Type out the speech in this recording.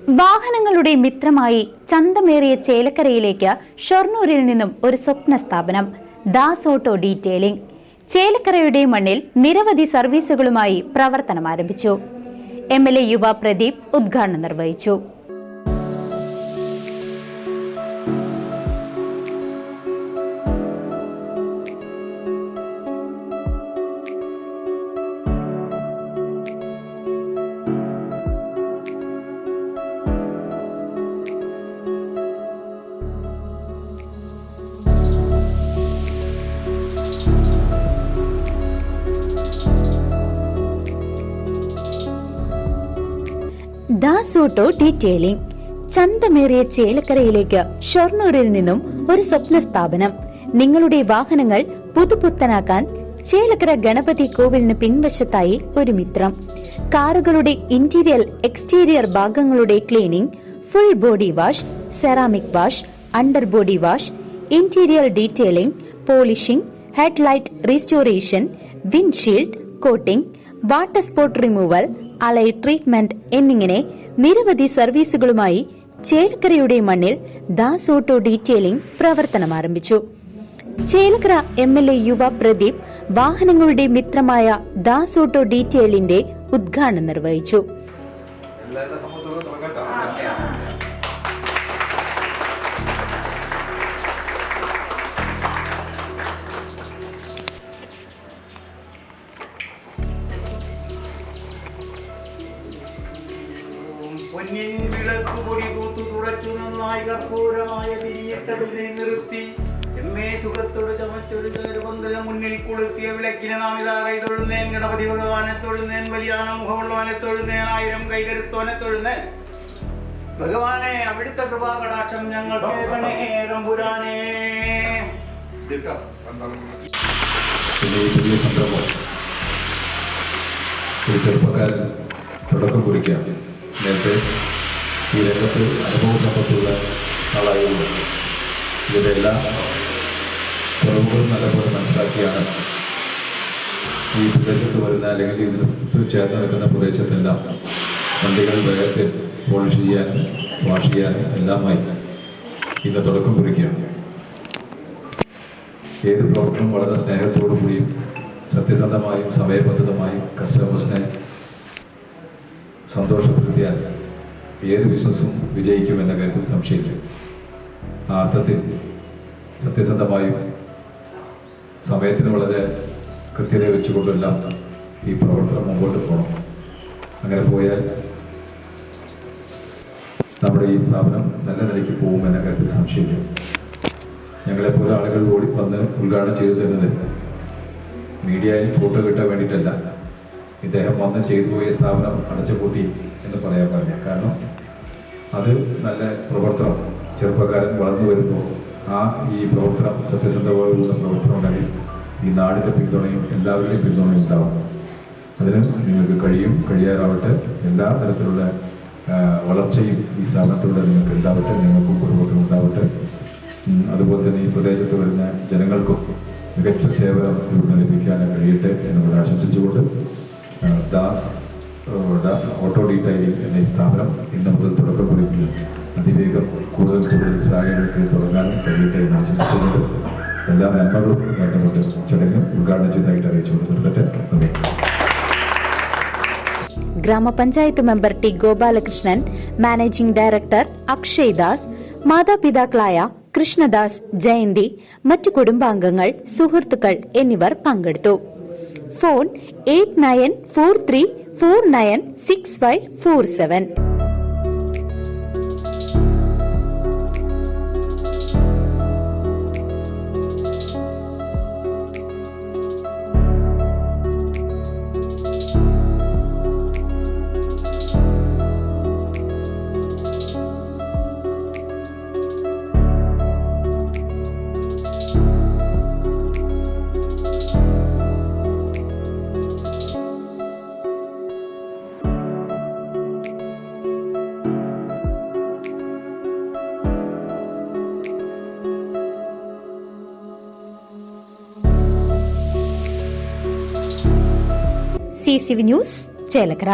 വാഹനങ്ങളുടെ മിത്രമായി ചന്തമേറിയ ചേലക്കരയിലേക്ക് ഷൊർണൂരിൽ നിന്നും ഒരു സ്വപ്ന സ്ഥാപനം ദാസ് ഓട്ടോ ഡീറ്റെയിലിംഗ്. ചേലക്കരയുടെ മണ്ണിൽ നിരവധി സർവീസുകളുമായി പ്രവർത്തനം ആരംഭിച്ചു. MLA യുവ പ്രദീപ് ഉദ്ഘാടനം നിർവഹിച്ചു. Das auto detailing. ചന്തമേറിയ ചേലക്കരയിലേക്ക് ഷൊർണൂരിൽ നിന്നും ഒരു സ്വപ്ന സ്ഥാപനം. നിങ്ങളുടെ വാഹനങ്ങൾ പുതുപുത്തനാക്കാൻ ചേലക്കര ഗണപതി കോവിലിന് പിൻവശത്തായി ഒരു മിത്രം. കാറുകളുടെ ഇന്റീരിയർ എക്സ്റ്റീരിയർ ഭാഗങ്ങളുടെ cleaning, full body wash, ceramic wash, under body wash, interior detailing, polishing, headlight restoration, windshield coating, water spot removal, അലൈ ട്രീറ്റ്മെന്റ് എന്നിങ്ങനെ നിരവധി സർവീസുകളുമായി ചേലക്കരയുടെ മണ്ണിൽ ദാസ് ഓട്ടോ ഡീറ്റെയിലിംഗ് പ്രവർത്തനം ആരംഭിച്ചു. ചേലക്കര MLA യുവ പ്രദീപ് വാഹനങ്ങളുടെ മിത്രമായ ദാസ് ഓട്ടോ ഡീറ്റെയിലിന്റെ ഉദ്ഘാടനം നിർവഹിച്ചു. പൊന്നിൻ വിളക്ക് പൊടി തൂത്തു തുടച്ചു നന്നായി കർപ്പൂരമായ തിരിയത്തടുതിനെ നിർത്തി എമ്മേ സുഖത്തോട് ചമച്ചൊരു ചേരുപന്തല മുന്നിൽ കൊളുത്തിയ വിളക്കിനെ നാം ഇതാ കൈ തൊഴുന്നേൻ. ഗണപതി ഭഗവാനെ തൊഴുന്നേൻ, വലിയാന മുഖമുള്ളവനെ തൊഴുന്നേൻ, 1000 കൈകരുത്തോനെ തൊഴുന്നേൻ. ഭഗവാനെ അവിടുത്തെ കൃപാകടാക്ഷം ഞങ്ങൾക്ക് തമ്പുരാനേ. ചെറുപ്പക്കാരൻ തുടക്കം കുറിക്കാം. നേരത്തെ ഈ രംഗത്ത് അനുഭവ സമ്പത്തുള്ള ആളായിരുന്നു. ഇതിൻ്റെ എല്ലാ കുറവുകളും നല്ലപോലെ മനസ്സിലാക്കിയാണ് ഈ പ്രദേശത്ത് വരുന്ന അല്ലെങ്കിൽ ഇതിന് ചേർന്ന് നിൽക്കുന്ന പ്രദേശത്തെല്ലാം വണ്ടികൾ വേഗത്തിൽ പോളിഷ് ചെയ്യാനും വാഷ് ചെയ്യാനും എല്ലാമായി ഇന്ന് തുടക്കം കുറിക്കുകയാണ്. ഏത് പ്രവർത്തനവും വളരെ സ്നേഹത്തോടു കൂടിയും സത്യസന്ധമായും സമയബന്ധിതമായും കസ്റ്റമേഴ്സിനെ സന്തോഷപ്പെടുത്തിയാൽ ഏത് ബിസിനസ്സും വിജയിക്കുമെന്ന കാര്യത്തിൽ സംശയമില്ല. ആ അർത്ഥത്തിൽ സത്യസന്ധമായും സമയത്തിന് വളരെ കൃത്യത വെച്ചുകൊണ്ടെല്ലാം ഈ പ്രവർത്തനം മുമ്പോട്ട് പോകണം. അങ്ങനെ പോയാൽ നമ്മുടെ ഈ സ്ഥാപനം നല്ല നിലയ്ക്ക് പോകുമെന്ന കാര്യത്തിൽ സംശയമില്ല. ഞങ്ങളെപ്പോലെ ആളുകൾ ഓടി വന്ന് ഉദ്ഘാടനം ചെയ്തു തരുന്നത് മീഡിയയിൽ ഫോട്ടോ കിട്ടാൻ വേണ്ടിയിട്ടല്ല. ഇദ്ദേഹം വന്ന് ചെയ്തു പോയ സ്ഥാപനം അടച്ചുപൂട്ടി എന്ന് പറയാൻ പറഞ്ഞ കാരണം അത് നല്ല പ്രവർത്തനം. ചെറുപ്പക്കാരൻ വളർന്നു വരുമ്പോൾ ഈ പ്രവർത്തനം സത്യസന്ധമായുള്ള പ്രവർത്തനം ഉണ്ടെങ്കിൽ ഈ നാടിൻ്റെ പിന്തുണയും എല്ലാവരുടെയും പിന്തുണയും ഉണ്ടാവും. അതിന് നിങ്ങൾക്ക് കഴിയാറാവട്ടെ. എല്ലാ തരത്തിലുള്ള വളർച്ചയും ഈ സ്ഥാപനത്തിലൂടെ നിങ്ങൾക്ക് ഉണ്ടാവട്ടെ, നിങ്ങൾക്കും കുടുംബത്തിനും ഉണ്ടാവട്ടെ. അതുപോലെ തന്നെ ഈ പ്രദേശത്ത് വരുന്ന ജനങ്ങൾക്കും മികച്ച സേവനം ഇവിടെ ലഭിക്കാൻ കഴിയട്ടെ എന്നുള്ളത് ആശംസിച്ചുകൊണ്ട് ദാസ് ഓട്ടോ ഡീറ്റെയിലിംഗ് എന്ന ഈ സ്ഥാപനം ഇന്ന് മുതൽ തുടക്കം കുറിക്കുന്നു. അതിവേഗം കൂടുതൽ സഹായങ്ങൾക്ക് തുടങ്ങാനും കഴിയട്ടെ എന്ന് ആശംസിച്ചുകൊണ്ട് എല്ലാ നന്മകളും നേർന്നുകൊണ്ട് ചടങ്ങ് ഉദ്ഘാടനം ചെയ്തതായിട്ട് അറിയിച്ചുകൊണ്ട് ഗ്രാമപഞ്ചായത്ത് member T Gopalakrishnan, managing director Akshay Das, മാതാപിതാക്കളായ കൃഷ്ണദാസ്, ജയന്തി, മറ്റു കുടുംബാംഗങ്ങൾ, സുഹൃത്തുക്കൾ എന്നിവർ പങ്കെടുത്തു. ഫോൺ 8943496547. CCV news Chelakkara.